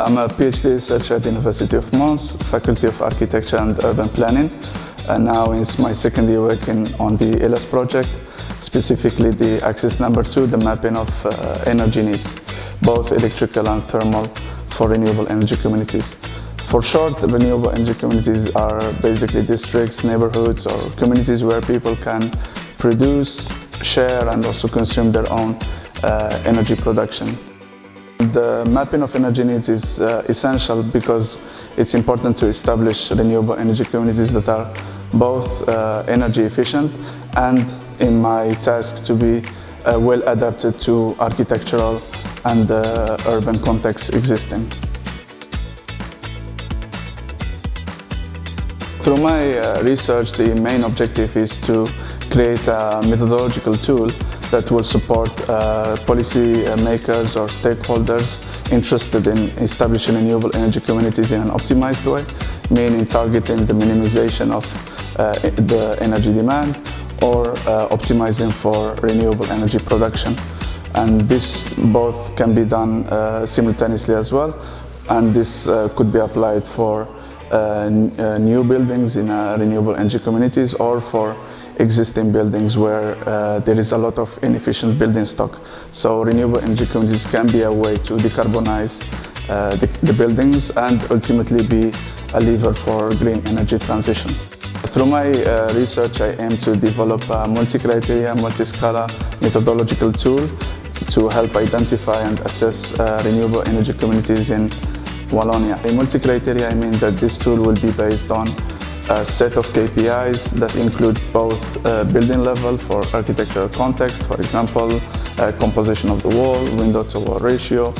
I'm a PhD researcher at the University of Mons, Faculty of Architecture and Urban Planning. Now it's my second year working on the ILES project, specifically the axis number 2, the mapping of energy needs, both electrical and thermal for renewable energy communities. For short, renewable energy communities are basically districts, neighborhoods, or communities where people can produce, share, and also consume their own energy production. The mapping of energy needs is essential because it's important to establish renewable energy communities that are both energy efficient and, in my task, to be well adapted to architectural and urban contexts existing. Through my research, the main objective is to create a methodological tool that will support policy makers or stakeholders interested in establishing renewable energy communities in an optimized way, meaning targeting the minimization of the energy demand or optimizing for renewable energy production. And this both can be done simultaneously as well, and this could be applied for new buildings in renewable energy communities or for existing buildings where there is a lot of inefficient building stock. So renewable energy communities can be a way to decarbonize the buildings and ultimately be a lever for green energy transition. Through my research, I aim to develop a multi-criteria, multi-scala methodological tool to help identify and assess renewable energy communities in Wallonie. In multi-criteria, I mean that this tool will be based on a set of KPIs that include both building level for architectural context, for example, composition of the wall, window to wall ratio,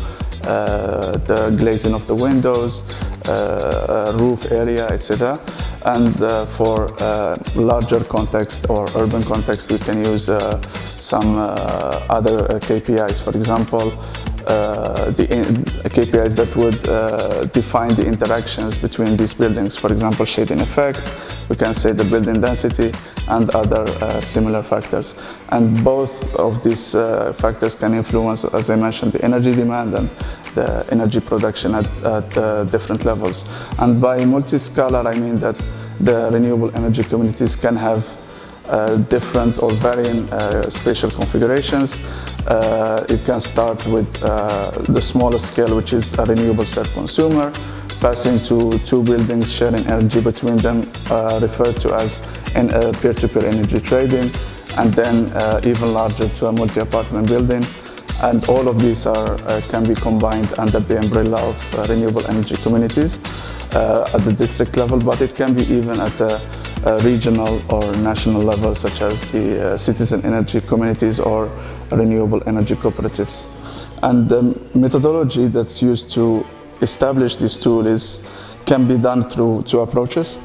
the glazing of the windows, roof area, etc. And for larger context or urban context, we can use some other KPIs, for example, the KPIs that would define the interactions between these buildings. For example, shading effect, we can say the building density and other similar factors. And both of these factors can influence, as I mentioned, the energy demand and the energy production at different levels. And by multi-scalar, I mean that the renewable energy communities can have different or varying spatial configurations. It can start with the smallest scale, which is a renewable self-consumer, passing to two buildings sharing energy between them, referred to as peer-to-peer energy trading, and then even larger to a multi-apartment building. And all of these can be combined under the umbrella of renewable energy communities at the district level, but it can be even at a regional or national level, such as the citizen energy communities or renewable energy cooperatives. And the methodology that's used to establish this tool can be done through two approaches.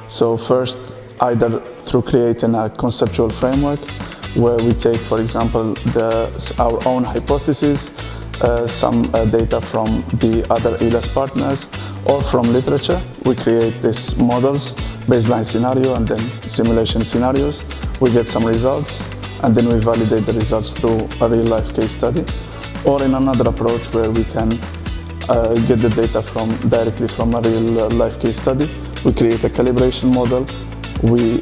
So first, either through creating a conceptual framework where we take, for example, our own hypotheses, some data from the other ILES partners, or from literature. We create these models, baseline scenario and then simulation scenarios. We get some results and then we validate the results through a real-life case study. Or in another approach where we can get the data directly from a real-life case study. We create a calibration model, we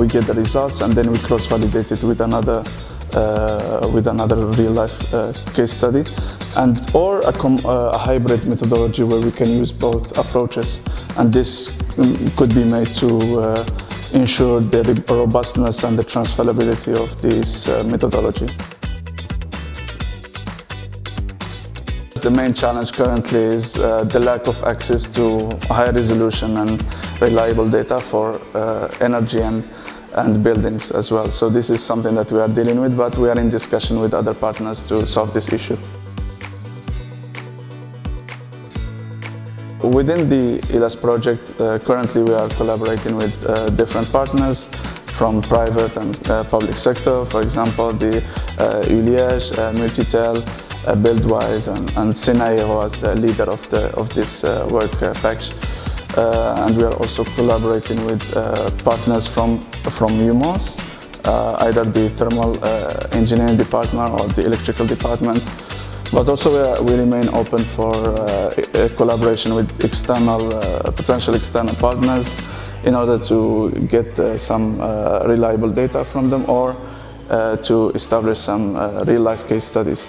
get the results, and then we cross-validate it with another real-life case study, or a hybrid methodology where we can use both approaches. And this could be made to ensure the robustness and the transferability of this methodology. The main challenge currently is the lack of access to high resolution and reliable data for energy and buildings as well. So this is something that we are dealing with, but we are in discussion with other partners to solve this issue. Within the ILES project, currently we are collaborating with different partners from private and public sector. For example, the ULIES, Multitel, Buildwise, and Sinairo as the leader of this work package. And we are also collaborating with partners from UMONS, either the thermal engineering department or the electrical department, But also we remain open for collaboration with potential external partners in order to get some reliable data from them or to establish some real-life case studies.